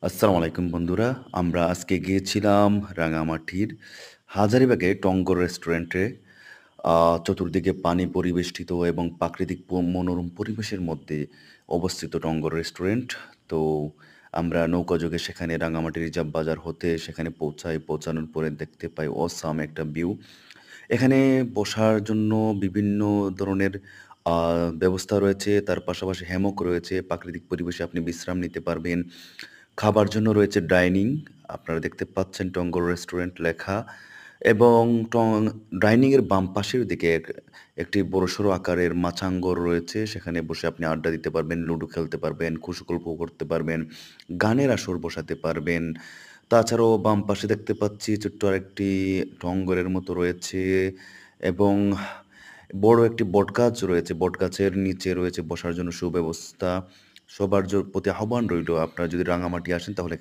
আসসালামু আলাইকুম বন্ধুরা। আমরা আজকে গিয়েছিলাম রাঙামাটির হাজারীবাগে টঙ্গর রেস্টুরেন্টে। আ চতুর্দিকে পানি পরিবেষ্টিত এবং প্রাকৃতিক মনোরম পরিবেশের মধ্যে অবস্থিত টঙ্গর রেস্টুরেন্ট। তো আমরা নৌকাযোগে সেখানে রাঙামাটি রিজার্ভ বাজার হতে সেখানে পৌঁছাই। পৌঁছানোর পরে দেখতে পাই অসাম একটা ভিউ। এখানে বসার জন্য বিভিন্ন ধরনের আ ব্যবস্থা রয়েছে। তার পাশাপাশি হ্যামক রয়েছে। প্রাকৃতিক পরিবেশে আপনি বিশ্রাম নিতে পারবেন। খাবার জন্য রয়েছে ডাইনিং। আপনারা দেখতে পাচ্ছেন টঙ্গর রেস্টুরেন্ট লেখা এবং ডাইনিং এর বাম পাশের দিকে একটি বড়সড় আকারের মাচাংঘর রয়েছে। সেখানে বসে আপনি আড্ডা দিতে পারবেন, লুডো খেলতে পারবেন, খুশো-গল্প করতে পারবেন, গানের আসর বসাতে পারবেন। তাছাড়াও বাম পাশে দেখতে পাচ্ছি ছোট্ট আরেকটি টঙ্গরের মতো রয়েছে এবং বড় একটি বটগাছ রয়েছে। বটগাছের নিচে রয়েছে বসার জন্য সুব্যবস্থা। সবার প্রতি আহ্বান রইলো আপনারা যদি রাঙামাটি আসেন তাহলে এখানে